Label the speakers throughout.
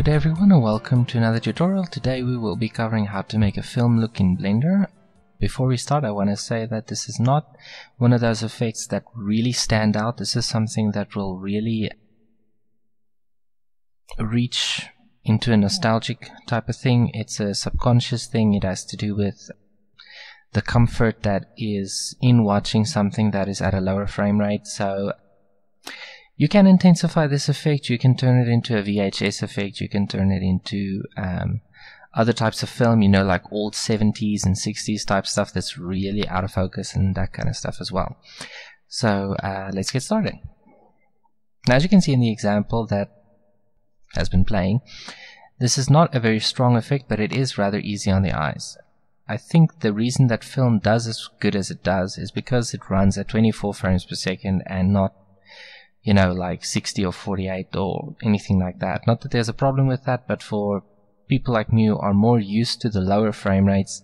Speaker 1: day everyone, and welcome to another tutorial. Today we will be covering how to make a film look in Blender. Before we start, I want to say that this is not one of those effects that really stand out. This is something that will really reach into a nostalgic type of thing. It's a subconscious thing. It has to do with the comfort that is in watching something that is at a lower frame rate. So you can intensify this effect, you can turn it into a VHS effect, you can turn it into other types of film, you know, like old 70s and 60s type stuff that's really out of focus and that kind of stuff as well. So let's get started. Now, as you can see in the example that has been playing, this is not a very strong effect, but it is rather easy on the eyes. I think the reason that film does as good as it does is because it runs at 24 frames per second and not, you know, like 60 or 48 or anything like that. Not that there's a problem with that, but for people like me who are more used to the lower frame rates,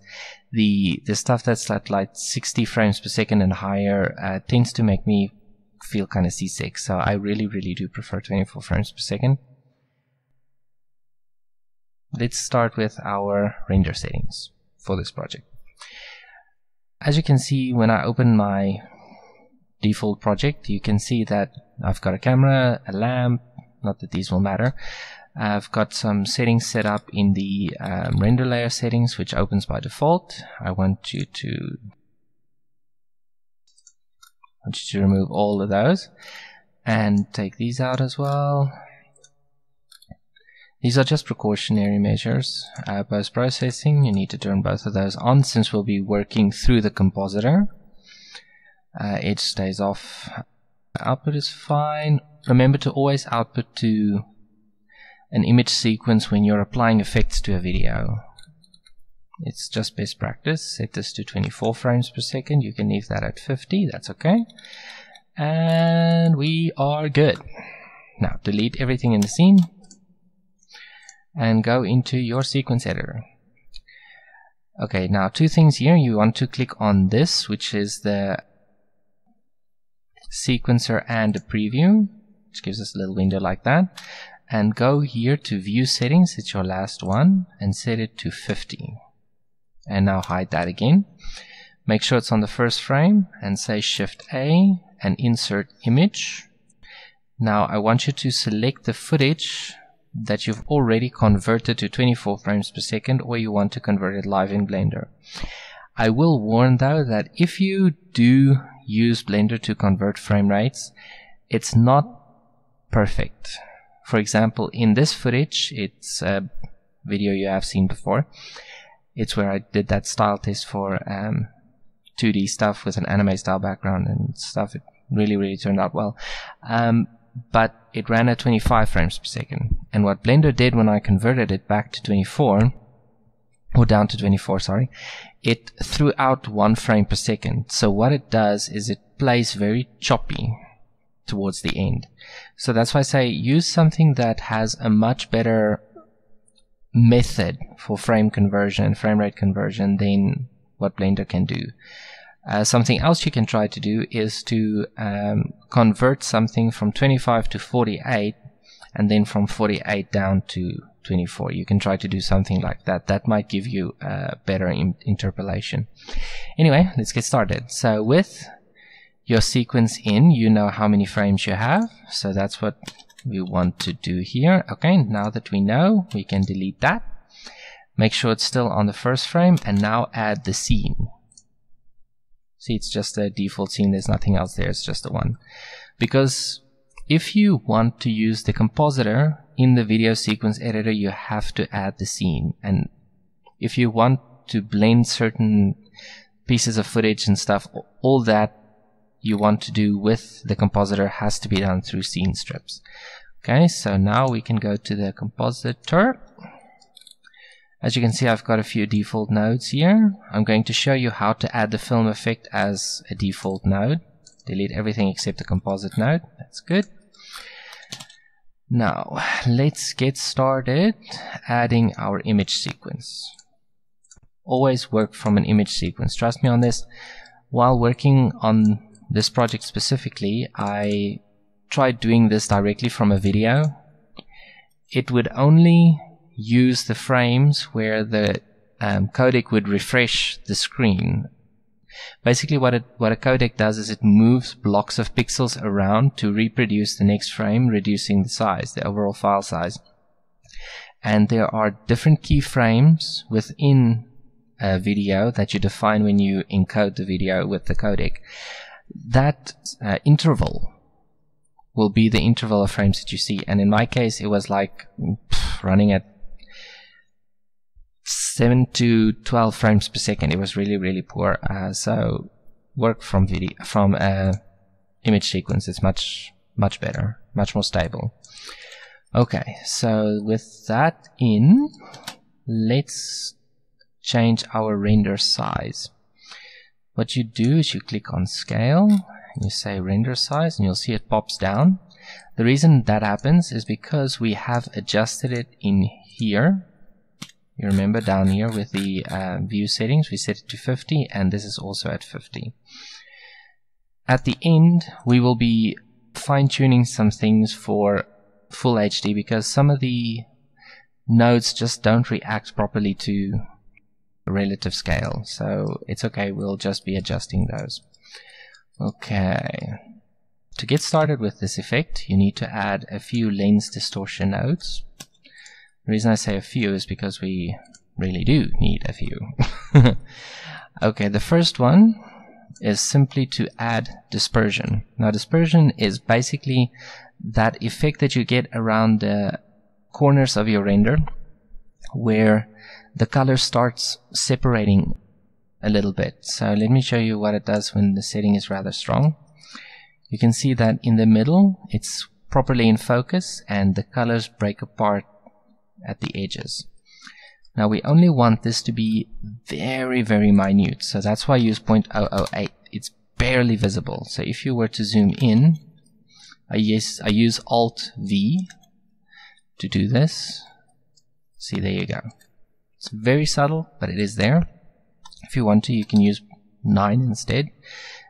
Speaker 1: the stuff that's at like 60 frames per second and higher tends to make me feel kind of seasick. So I really do prefer 24 frames per second. Let's start with our render settings for this project. As you can see, when I open my default project, you can see that I've got a camera, a lamp, not that these will matter. I've got some settings set up in the render layer settings, which opens by default. I want you to remove all of those and take these out as well. These are just precautionary measures. Post-processing, you need to turn both of those on since we'll be working through the compositor. Edge stays off. Output is fine. Remember to always output to an image sequence when you're applying effects to a video. It's just best practice. Set this to 24 frames per second. You can leave that at 50. That's okay. And we are good. Now delete everything in the scene and go into your sequence editor. Okay, now two things here. You want to click on this, which is the sequencer and a preview, which gives us a little window like that, and go here to view settings, it's your last one, and set it to 50. And now hide that again. Make sure it's on the first frame and say Shift A and insert image. Now I want you to select the footage that you've already converted to 24 frames per second, or you want to convert it live in Blender. I will warn though that if you do use Blender to convert frame rates, it's not perfect. For example, in this footage, it's a video you have seen before. It's where I did that style test for 2D stuff with an anime style background and stuff. It really turned out well. But it ran at 25 frames per second. And what Blender did when I converted it back to 24, or down to 24, sorry, it threw out 1 frame per second. So what it does is it plays very choppy towards the end. So that's why I say use something that has a much better method for frame conversion, frame rate conversion than what Blender can do. Something else you can try to do is to convert something from 25 to 48 and then from 48 down to 24. You can try to do something like that. That might give you a better interpolation. Anyway, let's get started. So with your sequence in, you know how many frames you have. So that's what we want to do here. Okay, now that we know, we can delete that. Make sure it's still on the first frame and now add the scene. See, it's just a default scene. There's nothing else there. It's just a one. Because if you want to use the compositor in the video sequence editor, you have to add the scene. And if you want to blend certain pieces of footage and stuff, all that you want to do with the compositor has to be done through scene strips. Okay, so now we can go to the compositor. As you can see, I've got a few default nodes here. I'm going to show you how to add the film effect as a default node. Delete everything except the composite node. That's good. Now, let's get started adding our image sequence. Always work from an image sequence. Trust me on this. While working on this project specifically, I tried doing this directly from a video, it would only use the frames where the codec would refresh the screen. Basically what a codec does is it moves blocks of pixels around to reproduce the next frame, reducing the size, the overall file size. And there are different keyframes within a video that you define when you encode the video with the codec. That interval will be the interval of frames that you see, and in my case it was like running at 7 to 12 frames per second. It was really poor. So work from image sequence is much better, much more stable. Okay, so with that in, let's change our render size. What you do is you click on scale and you say render size, and you'll see it pops down. The reason that happens is because we have adjusted it in here. You remember down here with the view settings, we set it to 50, and this is also at 50. At the end, we will be fine-tuning some things for full HD because some of the nodes just don't react properly to relative scale. So it's okay, we'll just be adjusting those. Okay. To get started with this effect, you need to add a few lens distortion nodes. The reason I say a few is because we really do need a few. Okay, the first one is simply to add dispersion. Now, dispersion is basically that effect that you get around the corners of your render where the color starts separating a little bit. So let me show you what it does when the setting is rather strong. You can see that in the middle it's properly in focus and the colors break apart at the edges. Now we only want this to be very minute, so that's why I use 0.008. It's barely visible. So if you were to zoom in, I use Alt V to do this. See, there you go. It's very subtle, but it is there. If you want to, you can use 9 instead,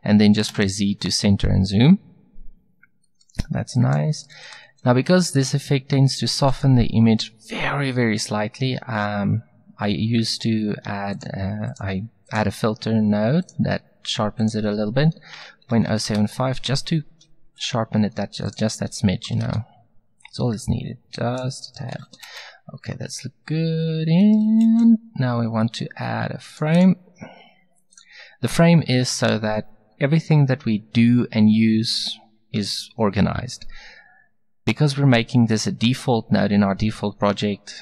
Speaker 1: and then just press Z to center and zoom. That's nice. Now, because this effect tends to soften the image very slightly, I used to add a filter node that sharpens it a little bit, 0.075, just to sharpen it just that smidge, you know. That's all it's needed, just a tad. Okay, that's look good. And now we want to add a frame. The frame is so that everything that we do and use is organized. Because we're making this a default node in our default project,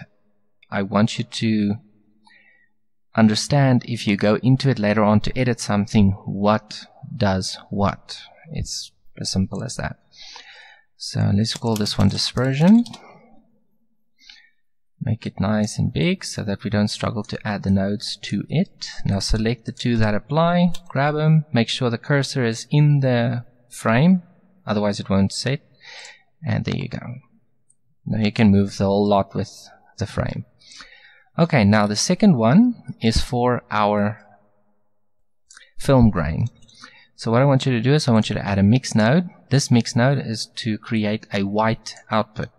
Speaker 1: I want you to understand if you go into it later on to edit something, what does what. It's as simple as that. So let's call this one dispersion. Make it nice and big so that we don't struggle to add the nodes to it. Now select the two that apply, grab them, make sure the cursor is in the frame, otherwise it won't set. And there you go. Now you can move the whole lot with the frame. Okay, now the second one is for our film grain. So what I want you to do is I want you to add a mix node. This mix node is to create a white output.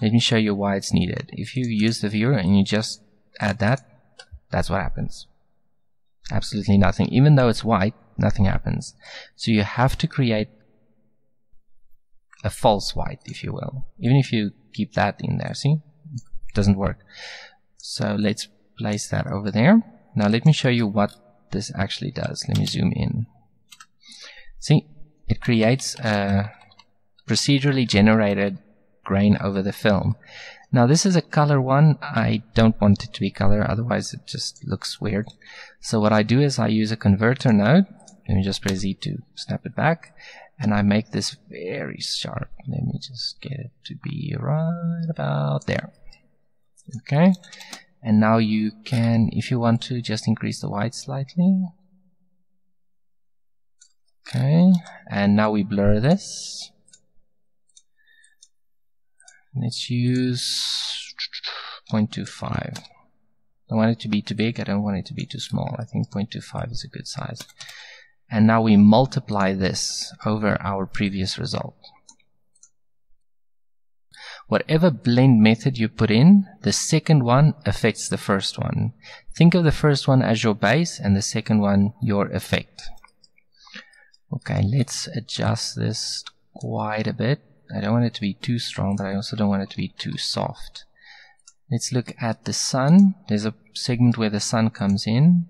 Speaker 1: Let me show you why it's needed. If you use the viewer and you just add that, that's what happens. Absolutely nothing. Even though it's white, nothing happens. So you have to create a false white, if you will. Even if you keep that in there, see? It doesn't work. So let's place that over there. Now let me show you what this actually does. Let me zoom in. See, it creates a procedurally generated grain over the film. Now this is a color one. I don't want it to be color, otherwise it just looks weird. So what I do is I use a converter node. Let me just press Z to snap it back. And I make this very sharp. Let me just get it to be right about there. Okay. And now you can, if you want to, just increase the white slightly. Okay. And now we blur this. Let's use 0.25. I don't want it to be too big. I don't want it to be too small. I think 0.25 is a good size. And now we multiply this over our previous result. Whatever blend method you put in, the second one affects the first one. Think of the first one as your base and the second one your effect. Okay, let's adjust this quite a bit. I don't want it to be too strong, but I also don't want it to be too soft. Let's look at the sun. There's a segment where the sun comes in.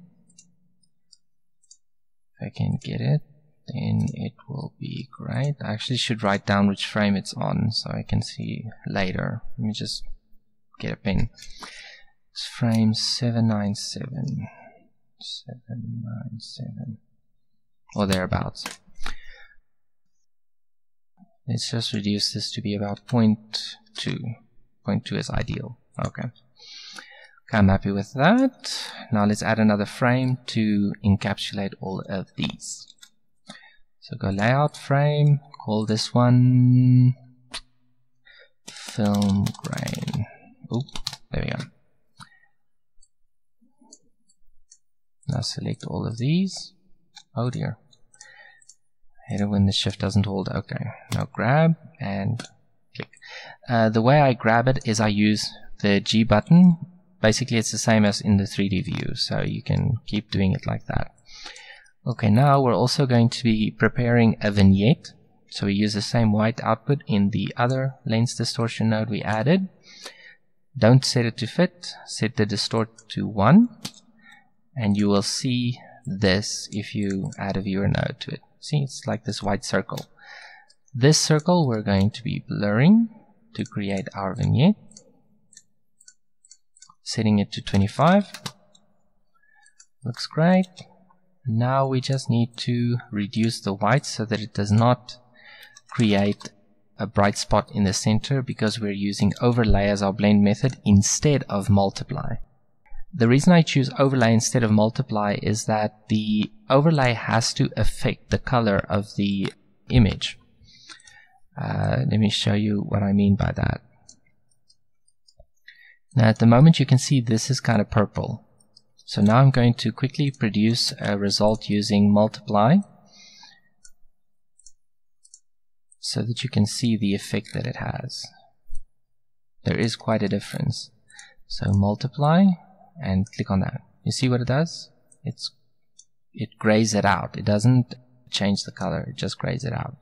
Speaker 1: If I can get it, then it will be great. I actually should write down which frame it's on so I can see later. Let me just get a pen. It's frame 797. 797. Or thereabouts. Let's just reduce this to be about 0.2. 0.2 is ideal. Okay. I'm happy with that. Now let's add another frame to encapsulate all of these. So go layout frame, call this one film grain. Oop, there we go. Now select all of these. Oh dear. I hate it when the shift doesn't hold. Okay, now grab and click. The way I grab it is I use the G button. Basically it's the same as in the 3D view, so you can keep doing it like that. Okay, now we're also going to be preparing a vignette. So we use the same white output in the other lens distortion node we added. Don't set it to fit, set the distort to 1, and you will see this if you add a viewer node to it. See, it's like this white circle. This circle we're going to be blurring to create our vignette. Setting it to 25. Looks great. Now we just need to reduce the white so that it does not create a bright spot in the center, because we're using overlay as our blend method instead of multiply. The reason I choose overlay instead of multiply is that the overlay has to affect the color of the image. Let me show you what I mean by that. Now at the moment you can see this is kind of purple. So now I'm going to quickly produce a result using multiply so that you can see the effect that it has. There is quite a difference. So multiply and click on that. You see what it does? It grays it out. It doesn't change the color, it just grays it out.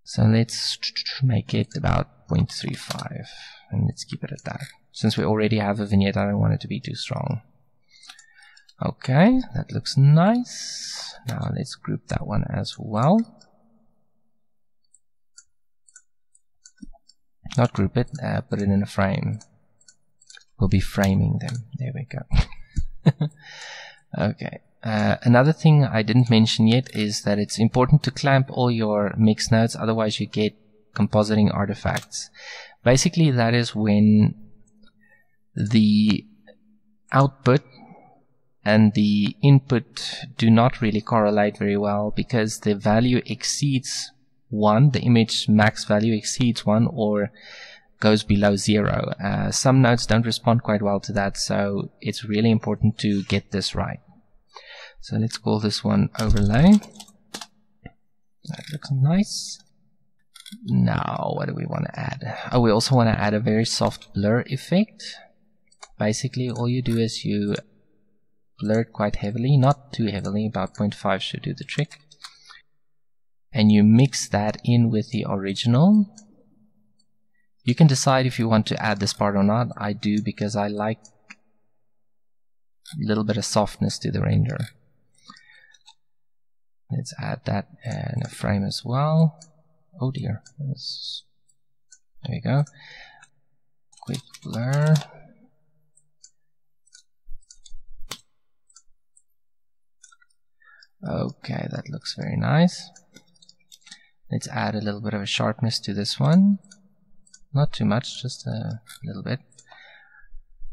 Speaker 1: So let's make it about 0.35 and let's keep it at that. Since we already have a vignette, I don't want it to be too strong. Okay, that looks nice. Now let's group that one as well. Not group it, put it in a frame. We'll be framing them. There we go. Okay. Another thing I didn't mention yet is that it's important to clamp all your mix nodes, otherwise you get compositing artifacts. Basically that is when the output and the input do not really correlate very well, because the value exceeds 1, the image max value exceeds 1 or goes below 0. Some nodes don't respond quite well to that, so it's really important to get this right. So let's call this one overlay. That looks nice. Now what do we want to add? Oh, we also want to add a very soft blur effect. Basically all you do is you blur it quite heavily, not too heavily, about 0.5 should do the trick. And you mix that in with the original. You can decide if you want to add this part or not. I do, because I like a little bit of softness to the render. Let's add that in a frame as well. Oh dear. There we go. Quick blur. Okay, that looks very nice. Let's add a little bit of a sharpness to this one. Not too much, just a little bit.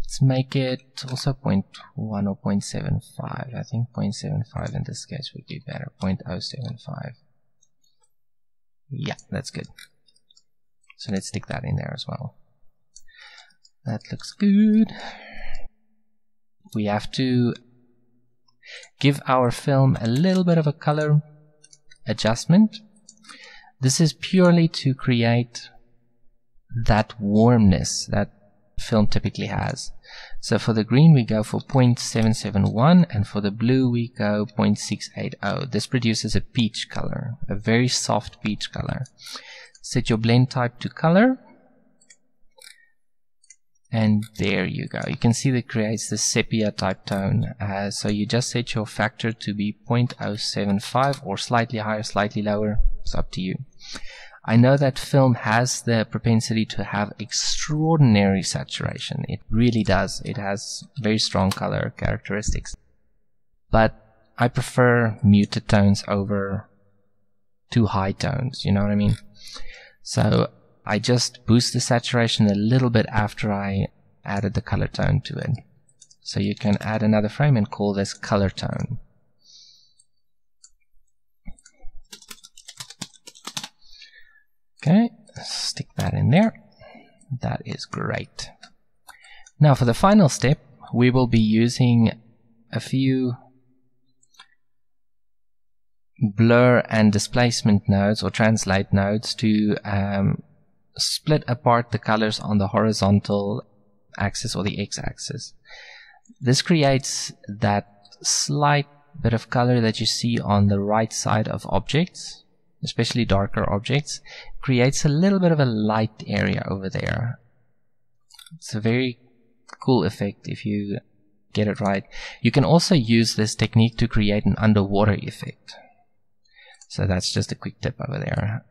Speaker 1: Let's make it also 0.1 or 0.75. I think 0.75 in this case would be better. 0.075. Yeah, that's good. So let's stick that in there as well. That looks good. We have to give our film a little bit of a color adjustment. This is purely to create that warmness that film typically has. So for the green we go for 0.771 and for the blue we go 0.680. This produces a peach color, a very soft peach color. Set your blend type to color, and there you go. You can see that it creates the sepia type tone. So you just set your factor to be 0.075 or slightly higher, slightly lower. It's up to you. I know that film has the propensity to have extraordinary saturation. It really does. It has very strong color characteristics. But I prefer muted tones over too high tones, you know what I mean? So I just boost the saturation a little bit after I added the color tone to it. So you can add another frame and call this color tone. Okay, stick that in there. That is great. Now for the final step, we will be using a few blur and displacement nodes or translate nodes to split apart the colors on the horizontal axis or the x-axis. This creates that slight bit of color that you see on the right side of objects, especially darker objects. Creates a little bit of a light area over there. It's a very cool effect if you get it right. You can also use this technique to create an underwater effect. So that's just a quick tip over there.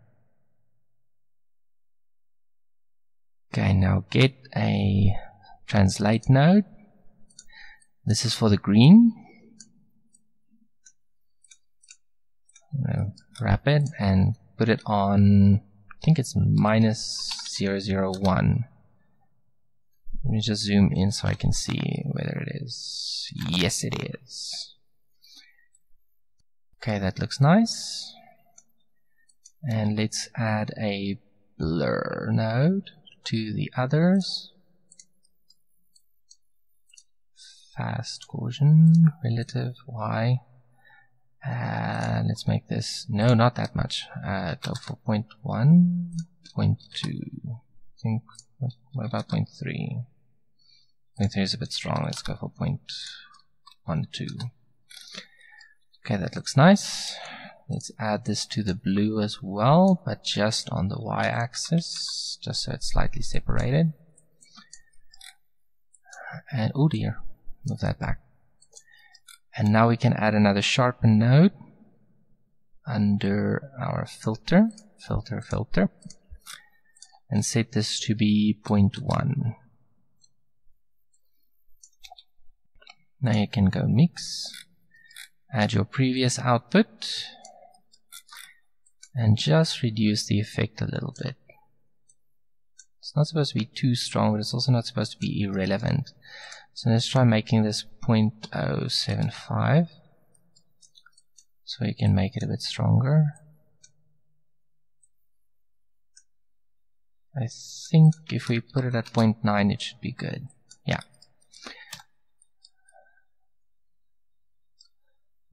Speaker 1: Okay, now get a translate node. This is for the green. Wrap it and put it on, I think it's -001. Let me just zoom in so I can see whether it is. Yes, it is. Okay, that looks nice. And let's add a blur node to the others. Fast Gaussian, relative Y. Let's make this, no, not that much. Go for 0.1, 0.2. I think, what about 0.3? 0.3 is a bit strong. Let's go for 0.12. Okay, that looks nice. Let's add this to the blue as well, but just on the y-axis, just so it's slightly separated. And oh dear, move that back. And now we can add another sharpen node under our filter, and set this to be 0.1. Now you can go mix, add your previous output, and just reduce the effect a little bit. It's not supposed to be too strong, but it's also not supposed to be irrelevant. So let's try making this 0.075 so we can make it a bit stronger. I think if we put it at 0.9 it should be good. Yeah.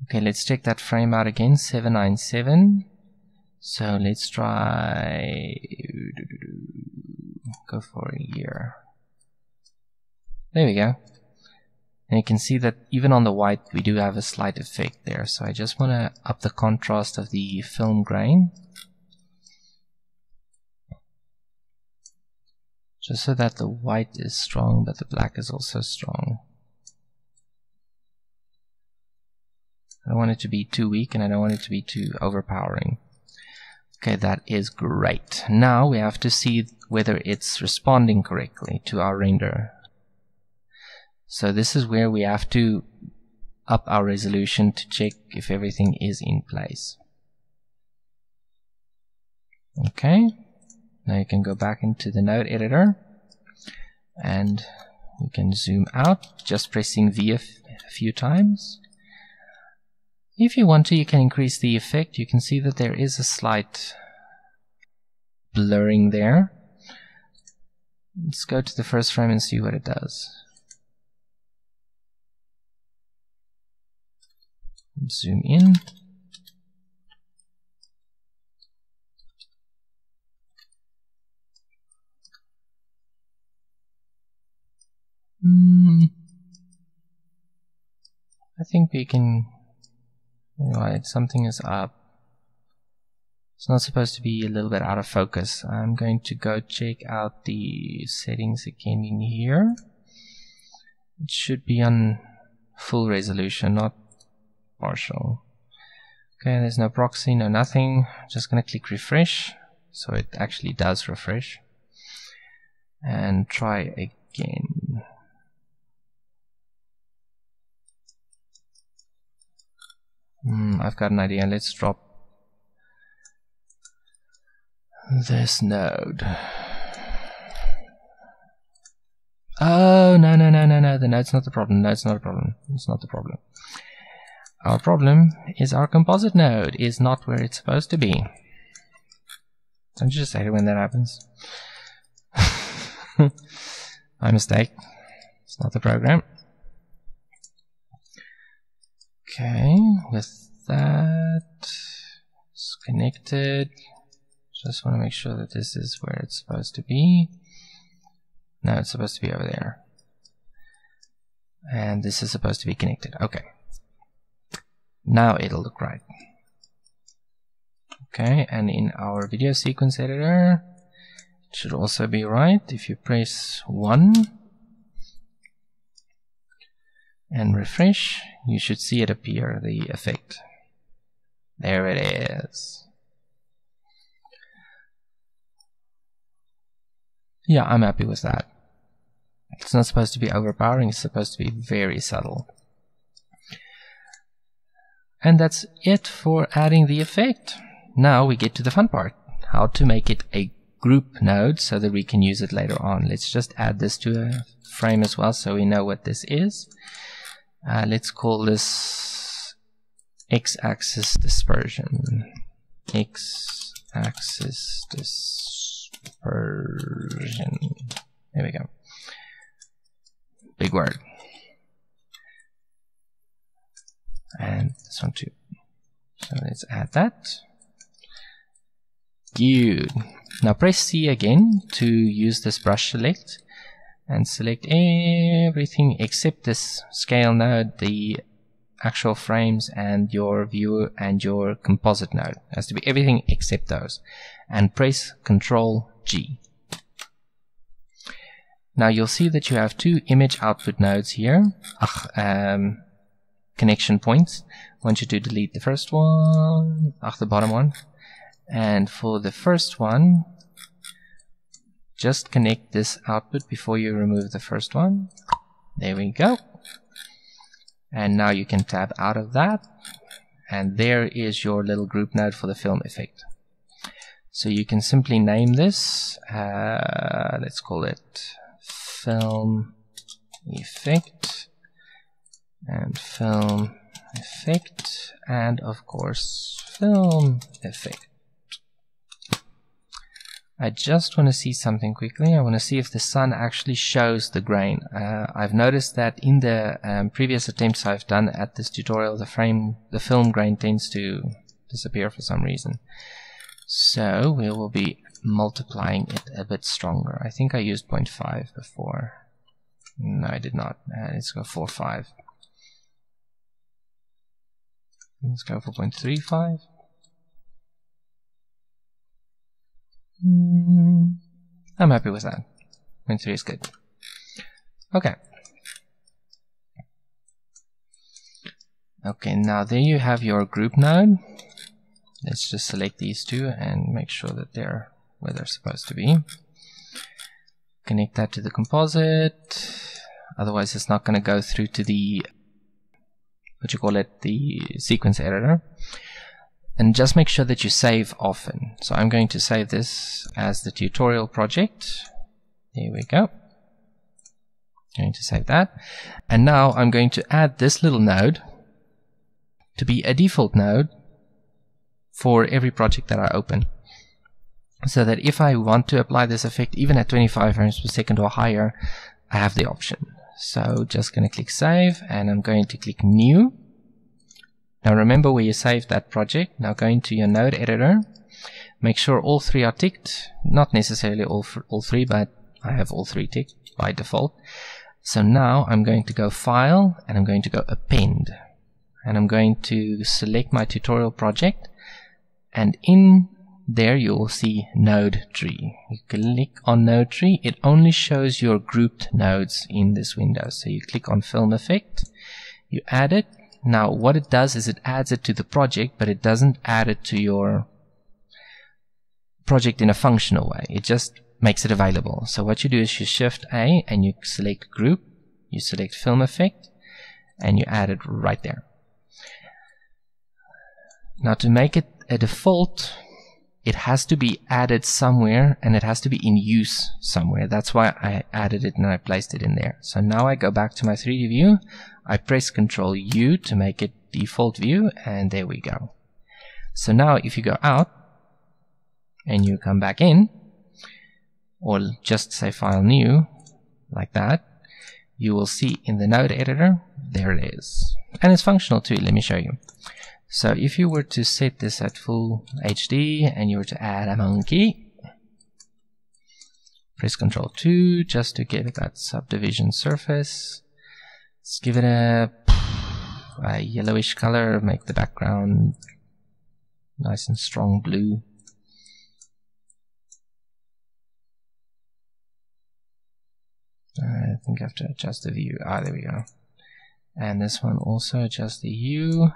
Speaker 1: Okay, let's check that frame out again, 797. So let's try, go for a year. There we go. And you can see that even on the white we do have a slight effect there. So I just want to up the contrast of the film grain, just so that the white is strong but the black is also strong. I don't want it to be too weak and I don't want it to be too overpowering. Okay, that is great. Now we have to see whether it's responding correctly to our render. So this is where we have to up our resolution to check if everything is in place. Okay, now you can go back into the node editor and you can zoom out, just pressing V a few times. If you want to, you can increase the effect. You can see that there is a slight blurring there. Let's go to the first frame and see what it does. Zoom in. I think we can, right, something is up. It's not supposed to be a little bit out of focus. I'm going to go check out the settings again in here. It should be on full resolution, not partial. Okay, there's no proxy, no nothing. Just gonna click refresh, so it actually does refresh. And try again. I've got an idea. Let's drop this node. Oh, no. The node's not the problem. No, it's not a problem. It's not the problem. Our problem is our composite node is not where it's supposed to be. Don't you just hate it when that happens? My mistake. It's not the program. Okay, with that, it's connected. Just want to make sure that this is where it's supposed to be. No, it's supposed to be over there. And this is supposed to be connected. Okay. Now it'll look right. Okay, and in our video sequence editor, it should also be right. If you press 1 and refresh, you should see it appear, the effect. There it is. Yeah, I'm happy with that. It's not supposed to be overpowering, it's supposed to be very subtle. And that's it for adding the effect. Now we get to the fun part, how to make it a group node so that we can use it later on. Let's just add this to a frame as well so we know what this is. Let's call this x-axis dispersion. X-axis dispersion. There we go. Big word. And this one too. So let's add that. Good. Now press C again to use this brush select and select everything except this scale node, the actual frames, and your viewer and your composite node. It has to be everything except those. And press Ctrl G. Now you'll see that you have two image output nodes here, connection points. I want you to delete the first one, the bottom one. And for the first one, just connect this output before you remove the first one. There we go. And now you can tab out of that. And there is your little group node for the film effect. So you can simply name this, let's call it film effect, and film effect, and of course film effect. I just want to see something quickly. I want to see if the sun actually shows the grain. I've noticed that in the previous attempts I've done at this tutorial, the film grain tends to disappear for some reason. So we will be multiplying it a bit stronger. I think I used 0.5 before. No, I did not. Let's go for 5. Let's go for 0.35. I'm happy with that. 0.3 is good. Okay. Okay, now there you have your group node. Let's just select these two and make sure that they're where they're supposed to be. Connect that to the composite. Otherwise it's not going to go through to the the sequence editor. And just make sure that you save often. So I'm going to save this as the tutorial project. There we go. Going to save that. And now I'm going to add this little node to be a default node for every project that I open. So that if I want to apply this effect even at 25 frames per second or higher, I have the option. So just going to click save, and I'm going to click new. Now remember where you saved that project. Now go into your node editor. Make sure all three are ticked. Not necessarily all three, but I have all three ticked by default. So now I'm going to go File, and I'm going to go Append. And I'm going to select my tutorial project. And in there you will see Node Tree. You click on Node Tree. It only shows your grouped nodes in this window. So you click on Film Effect. You add it. Now what it does is it adds it to the project, but it doesn't add it to your project in a functional way. It just makes it available. So what you do is you Shift A and you select Group, you select Film Effect, and you add it right there. Now to make it a default, it has to be added somewhere, and it has to be in use somewhere. That's why I added it and I placed it in there. So now I go back to my 3D view, I press Ctrl U to make it default view, and there we go. So now if you go out and you come back in, or just say File New, like that, you will see in the node editor, there it is. And it's functional too, let me show you. So if you were to set this at full HD and you were to add a monkey, press Ctrl 2 just to give it that subdivision surface. Let's give it a yellowish color, make the background nice and strong blue. I think I have to adjust the view. There we go. And this one also adjust the hue.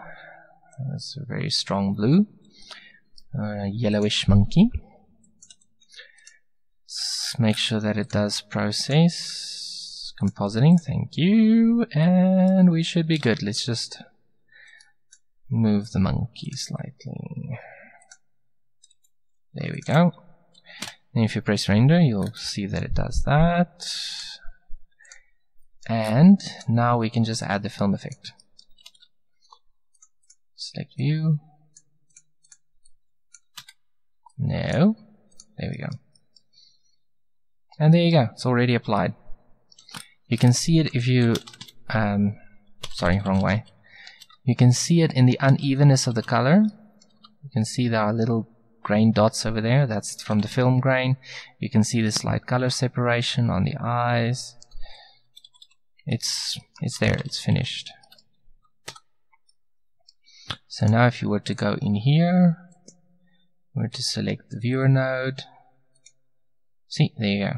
Speaker 1: That's a very strong blue. Yellowish monkey. Let's make sure that it does process compositing. Thank you. And we should be good. Let's just move the monkey slightly. There we go. And if you press render, you'll see that it does that. And now we can just add the film effect. Select view. No. There we go. And there you go. It's already applied. You can see it if you sorry, wrong way. You can see it in the unevenness of the color. You can see there are little grain dots over there. That's from the film grain. You can see the slight color separation on the eyes. It's there. It's finished. So now if you were to go in here, were to select the viewer node, see, there you go.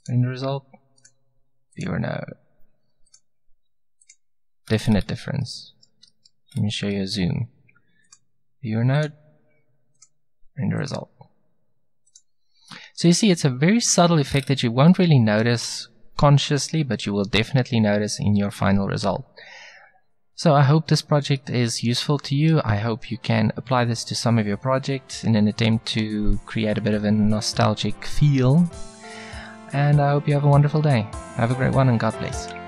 Speaker 1: In the result, viewer node. Definite difference. Let me show you a zoom. Viewer node, and the result. So you see, it's a very subtle effect that you won't really notice consciously, but you will definitely notice in your final result. So I hope this project is useful to you. I hope you can apply this to some of your projects in an attempt to create a bit of a nostalgic feel. And I hope you have a wonderful day. Have a great one, and God bless.